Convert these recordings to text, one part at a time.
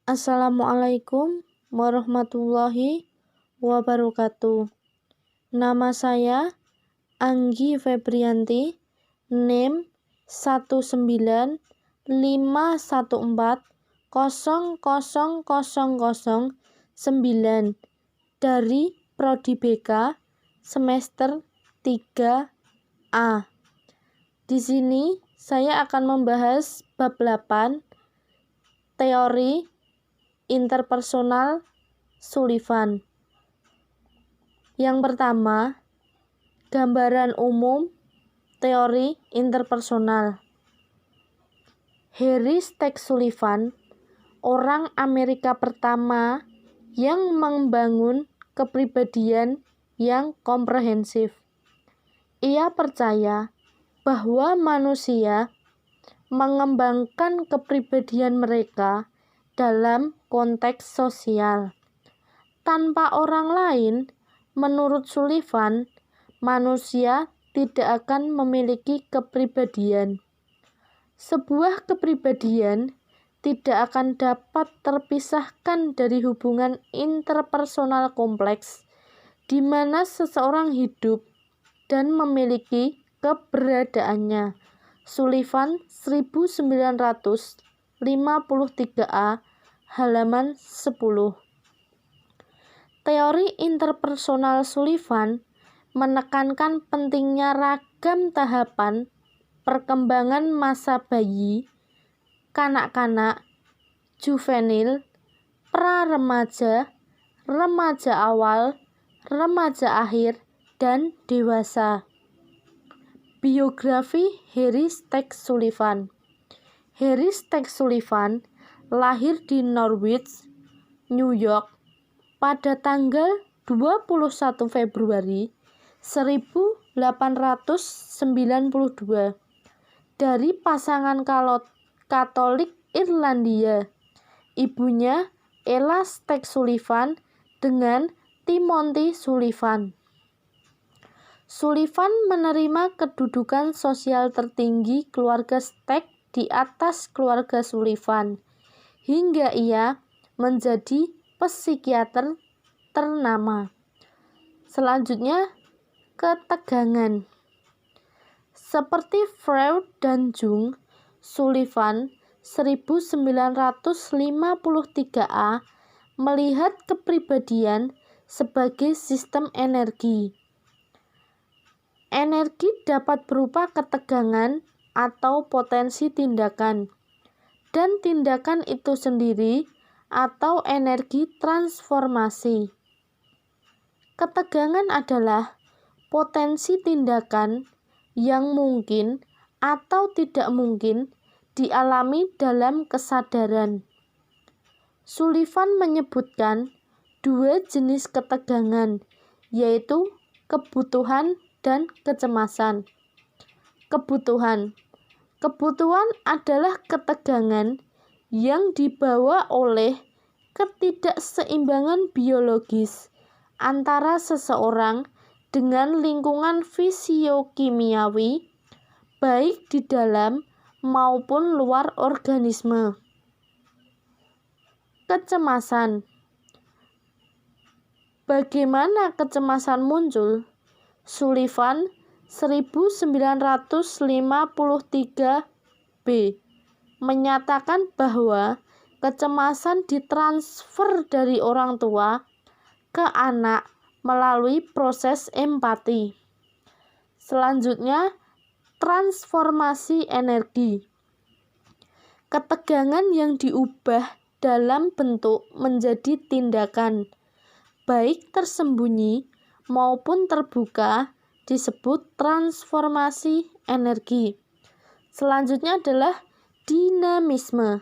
Assalamualaikum warahmatullahi wabarakatuh. Nama saya Anggi Febrianti, NIM 19514000009 dari Prodi BK semester 3A. Di sini saya akan membahas bab 8 teori interpersonal Sullivan. Yang pertama, gambaran umum teori interpersonal. Harry Stack Sullivan, orang Amerika pertama yang membangun kepribadian yang komprehensif. Ia percaya bahwa manusia mengembangkan kepribadian mereka dalam konteks sosial. Tanpa orang lain, menurut Sullivan, manusia tidak akan memiliki kepribadian. Sebuah kepribadian tidak akan dapat terpisahkan dari hubungan interpersonal kompleks, di mana seseorang hidup dan memiliki keberadaannya. Sullivan 1953A halaman 10. Teori interpersonal Sullivan menekankan pentingnya ragam tahapan perkembangan masa bayi, kanak-kanak, juvenil, pra-remaja, remaja awal, remaja akhir, dan dewasa. Biografi Harry Stack Sullivan. Harry Stack Sullivan lahir di Norwich, New York pada tanggal 21 Februari 1892 dari pasangan Katolik Irlandia. Ibunya Ella Stack Sullivan dengan Timothy Sullivan. Sullivan menerima kedudukan sosial tertinggi keluarga Stack di atas keluarga Sullivan, hingga ia menjadi psikiater ternama. Selanjutnya, ketegangan. Seperti Freud dan Jung, Sullivan 1953A melihat kepribadian sebagai sistem energi. Energi dapat berupa ketegangan atau potensi tindakan, dan tindakan itu sendiri atau energi transformasi. Ketegangan adalah potensi tindakan yang mungkin atau tidak mungkin dialami dalam kesadaran. Sullivan menyebutkan dua jenis ketegangan, yaitu kebutuhan dan kecemasan. Kebutuhan adalah ketegangan yang dibawa oleh ketidakseimbangan biologis antara seseorang dengan lingkungan fisiokimiawi, baik di dalam maupun luar organisme. Kecemasan. Bagaimana kecemasan muncul? Sullivan 1953b menyatakan bahwa kecemasan ditransfer dari orang tua ke anak melalui proses empati. Selanjutnya, transformasi energi. Ketegangan yang diubah dalam bentuk menjadi tindakan, baik tersembunyi maupun terbuka, disebut transformasi energi. Selanjutnya adalah dinamisme.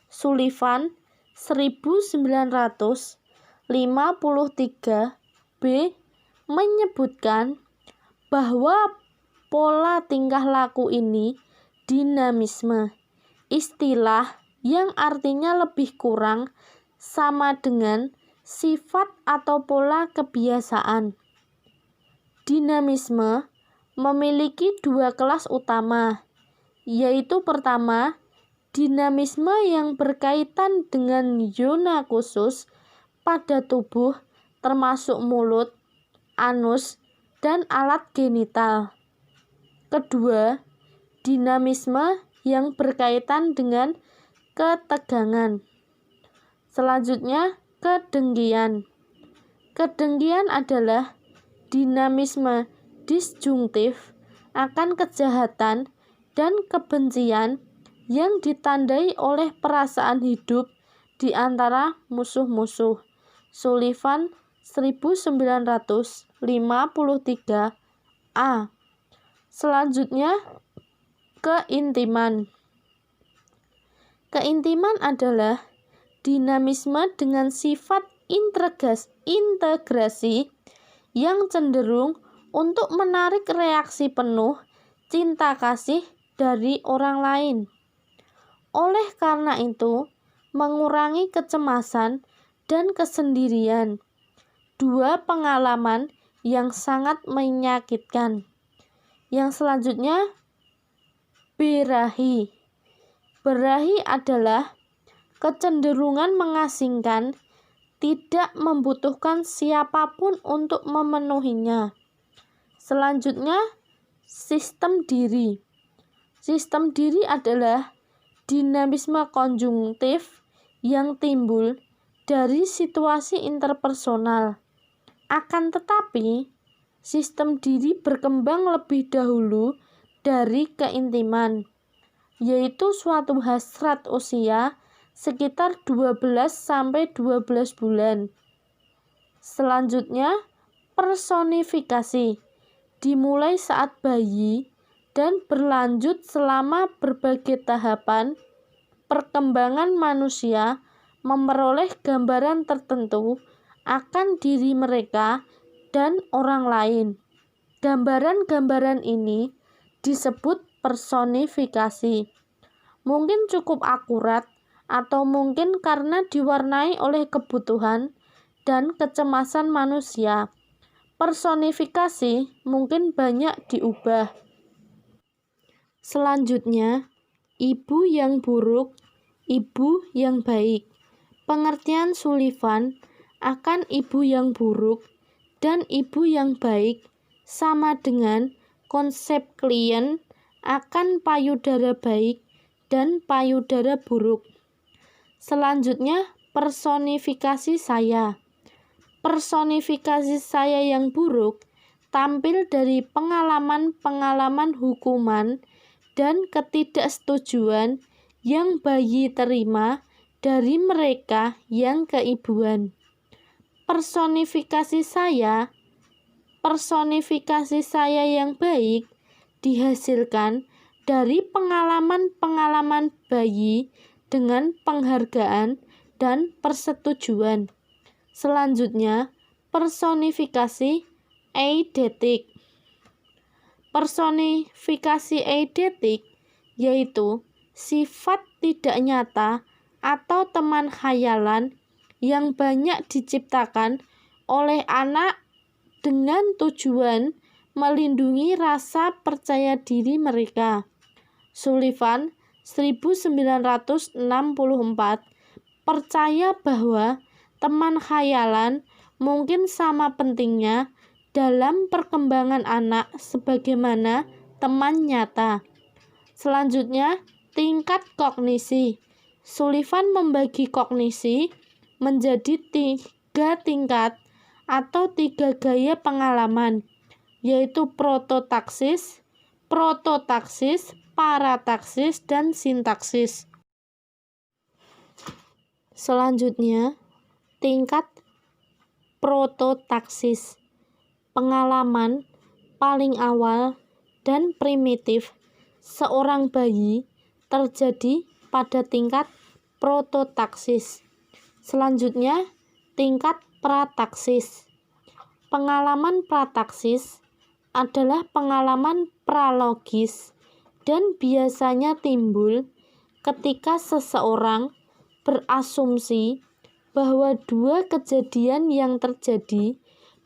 Sullivan 1953b menyebutkan bahwa pola tingkah laku ini dinamisme, istilah yang artinya lebih kurang sama dengan sifat atau pola kebiasaan. Dinamisme memiliki dua kelas utama, yaitu pertama, dinamisme yang berkaitan dengan zona khusus pada tubuh termasuk mulut, anus, dan alat genital. Kedua, dinamisme yang berkaitan dengan ketegangan. Selanjutnya, kedengkian. Kedengkian adalah dinamisme disjungtif akan kejahatan dan kebencian yang ditandai oleh perasaan hidup di antara musuh-musuh. Sullivan 1953a. Selanjutnya, keintiman. Keintiman adalah dinamisme dengan sifat integrasi yang cenderung untuk menarik reaksi penuh cinta kasih dari orang lain. Oleh karena itu, mengurangi kecemasan dan kesendirian, dua pengalaman yang sangat menyakitkan. Yang selanjutnya, birahi. Birahi adalah kecenderungan mengasingkan, tidak membutuhkan siapapun untuk memenuhinya. Selanjutnya, sistem diri. Sistem diri adalah dinamisme konjungtif yang timbul dari situasi interpersonal. Akan tetapi, sistem diri berkembang lebih dahulu dari keintiman, yaitu suatu hasrat usia sekitar 12-12 bulan. Selanjutnya, personifikasi dimulai saat bayi dan berlanjut selama berbagai tahapan perkembangan manusia memperoleh gambaran tertentu akan diri mereka dan orang lain. Gambaran-gambaran ini disebut personifikasi. Mungkin cukup akurat atau mungkin karena diwarnai oleh kebutuhan dan kecemasan manusia. Personifikasi mungkin banyak diubah. Selanjutnya, ibu yang buruk, ibu yang baik. Pengertian Sullivan akan ibu yang buruk dan ibu yang baik sama dengan konsep Klein akan payudara baik dan payudara buruk. Selanjutnya, personifikasi saya. Personifikasi saya yang buruk tampil dari pengalaman-pengalaman hukuman dan ketidaksetujuan yang bayi terima dari mereka yang keibuan. Personifikasi saya yang baik dihasilkan dari pengalaman-pengalaman bayi dengan penghargaan dan persetujuan. Selanjutnya, personifikasi eidetik. Personifikasi eidetik yaitu sifat tidak nyata atau teman khayalan yang banyak diciptakan oleh anak dengan tujuan melindungi rasa percaya diri mereka. Sullivan 1964 percaya bahwa teman khayalan mungkin sama pentingnya dalam perkembangan anak sebagaimana teman nyata. Selanjutnya, tingkat kognisi. Sullivan membagi kognisi menjadi 3 tingkat atau 3 gaya pengalaman, yaitu prototaksis, parataksis, dan sintaksis. Selanjutnya, tingkat prototaksis. Pengalaman paling awal dan primitif seorang bayi terjadi pada tingkat prototaksis. Selanjutnya, tingkat prataksis. Pengalaman prataksis adalah pengalaman pralogis dan biasanya timbul ketika seseorang berasumsi bahwa dua kejadian yang terjadi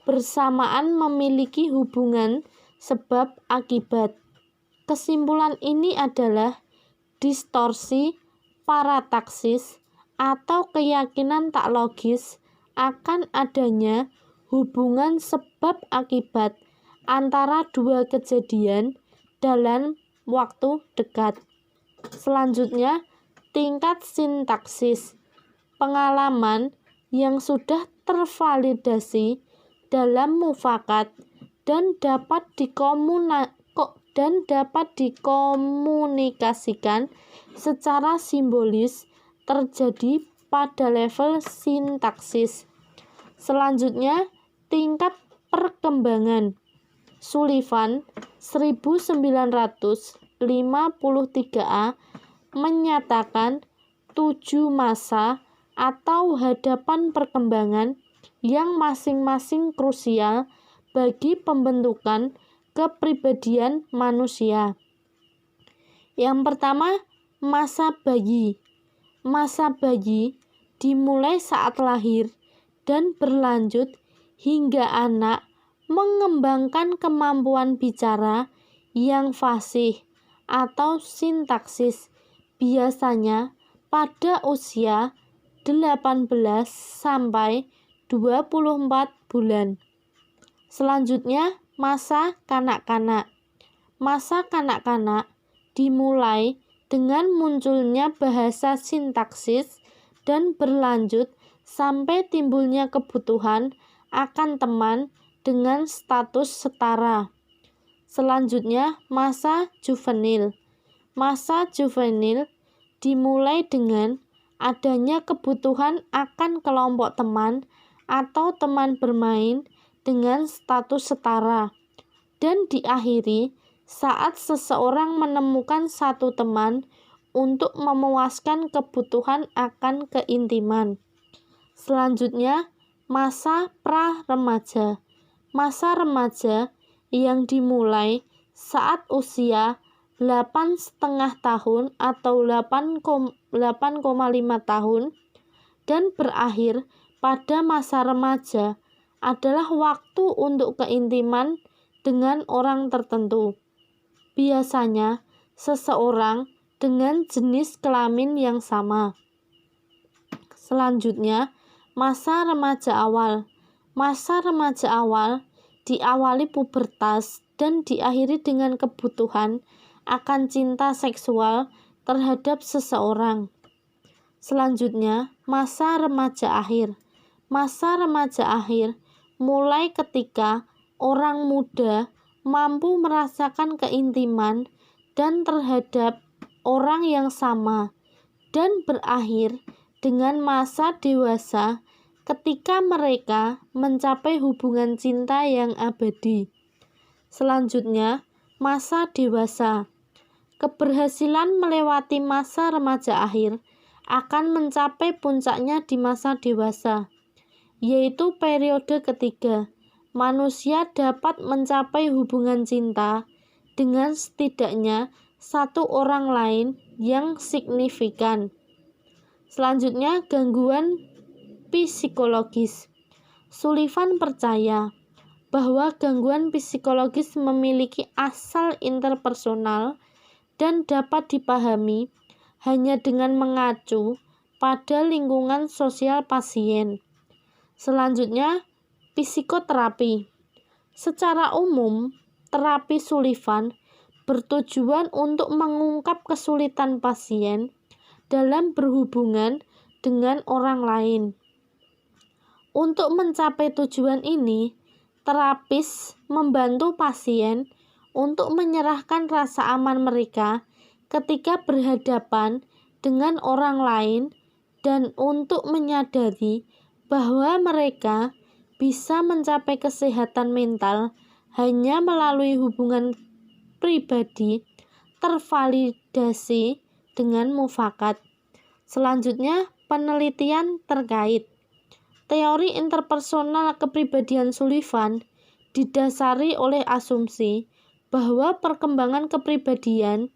bersamaan memiliki hubungan sebab akibat. Kesimpulan ini adalah distorsi parataksis atau keyakinan tak logis akan adanya hubungan sebab akibat antara dua kejadian dalam waktu dekat. Selanjutnya, tingkat sintaksis, pengalaman yang sudah tervalidasi dalam mufakat dan dapat dikomunikasikan secara simbolis terjadi pada level sintaksis. Selanjutnya, tingkat perkembangan. Sullivan 1953a menyatakan 7 masa atau hadapan perkembangan yang masing-masing krusial bagi pembentukan kepribadian manusia. Yang pertama, masa bayi. Masa bayi dimulai saat lahir dan berlanjut hingga anak mengembangkan kemampuan bicara yang fasih atau sintaksis, biasanya pada usia 18 sampai 24 bulan. Selanjutnya, masa kanak-kanak. Masa kanak-kanak dimulai dengan munculnya bahasa sintaksis dan berlanjut sampai timbulnya kebutuhan akan teman dengan status setara. Selanjutnya, masa juvenil. Masa juvenil dimulai dengan adanya kebutuhan akan kelompok teman atau teman bermain dengan status setara, dan diakhiri saat seseorang menemukan satu teman untuk memuaskan kebutuhan akan keintiman. Selanjutnya, masa pra-remaja. Masa remaja yang dimulai saat usia 8,5 tahun atau 8,5 tahun dan berakhir pada masa remaja adalah waktu untuk keintiman dengan orang tertentu. Biasanya seseorang dengan jenis kelamin yang sama. Selanjutnya, masa remaja awal. Masa remaja awal diawali pubertas dan diakhiri dengan kebutuhan akan cinta seksual terhadap seseorang. Selanjutnya, masa remaja akhir. Masa remaja akhir mulai ketika orang muda mampu merasakan keintiman dan terhadap orang yang sama, dan berakhir dengan masa dewasa ketika mereka mencapai hubungan cinta yang abadi. Selanjutnya, masa dewasa. Keberhasilan melewati masa remaja akhir akan mencapai puncaknya di masa dewasa, yaitu periode ketiga. Manusia dapat mencapai hubungan cinta dengan setidaknya satu orang lain yang signifikan. Selanjutnya, gangguan psikologis. Sullivan percaya bahwa gangguan psikologis memiliki asal interpersonal dan dapat dipahami hanya dengan mengacu pada lingkungan sosial pasien. Selanjutnya, psikoterapi. Secara umum, terapi Sullivan bertujuan untuk mengungkap kesulitan pasien dalam berhubungan dengan orang lain. Untuk mencapai tujuan ini, terapis membantu pasien untuk menyerahkan rasa aman mereka ketika berhadapan dengan orang lain dan untuk menyadari bahwa mereka bisa mencapai kesehatan mental hanya melalui hubungan pribadi tervalidasi dengan mufakat. Selanjutnya, penelitian terkait teori interpersonal kepribadian Sullivan didasari oleh asumsi bahwa perkembangan kepribadian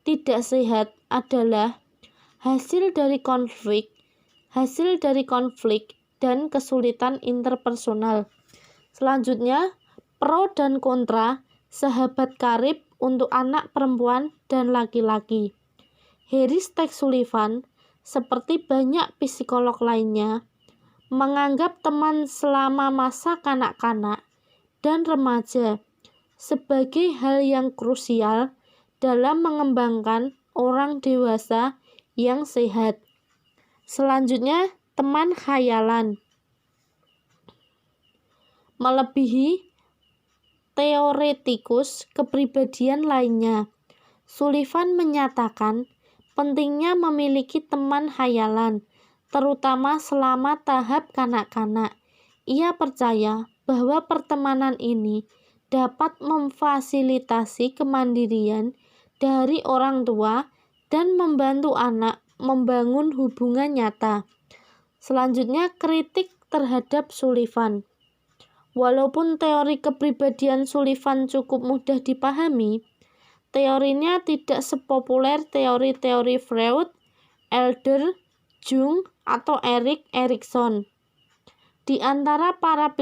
tidak sehat adalah hasil dari konflik dan kesulitan interpersonal. Selanjutnya, pro dan kontra sahabat karib untuk anak perempuan dan laki-laki. Harry Stack Sullivan, seperti banyak psikolog lainnya, menganggap teman selama masa kanak-kanak dan remaja sebagai hal yang krusial dalam mengembangkan orang dewasa yang sehat. Selanjutnya, teman khayalan. Melebihi teoretikus kepribadian lainnya, Sullivan menyatakan pentingnya memiliki teman khayalan, terutama selama tahap kanak-kanak. Ia percaya bahwa pertemanan ini dapat memfasilitasi kemandirian dari orang tua dan membantu anak membangun hubungan nyata. Selanjutnya, kritik terhadap Sullivan. Walaupun teori kepribadian Sullivan cukup mudah dipahami, teorinya tidak sepopuler teori-teori Freud, Adler, Jung, atau Erik Erikson. Di antara para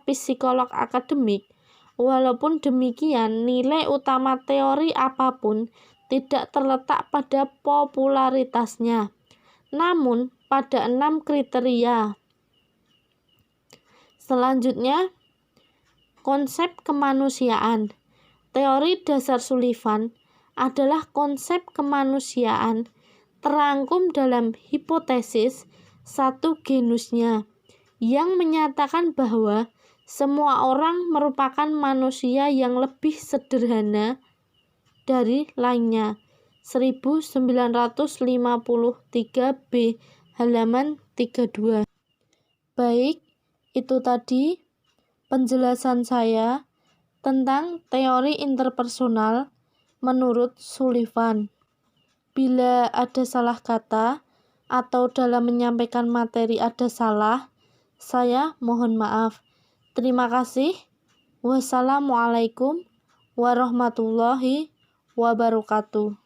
psikolog akademik, walaupun demikian, nilai utama teori apapun tidak terletak pada popularitasnya, namun pada 6 kriteria. Selanjutnya, konsep kemanusiaan. Teori dasar Sullivan adalah konsep kemanusiaan terangkum dalam hipotesis satu genusnya yang menyatakan bahwa semua orang merupakan manusia yang lebih sederhana dari lainnya. 1953b halaman 32. Baik, itu tadi penjelasan saya tentang teori interpersonal menurut Sullivan. Bila ada salah kata atau dalam menyampaikan materi ada salah, saya mohon maaf. Terima kasih. Wassalamualaikum warahmatullahi wabarakatuh.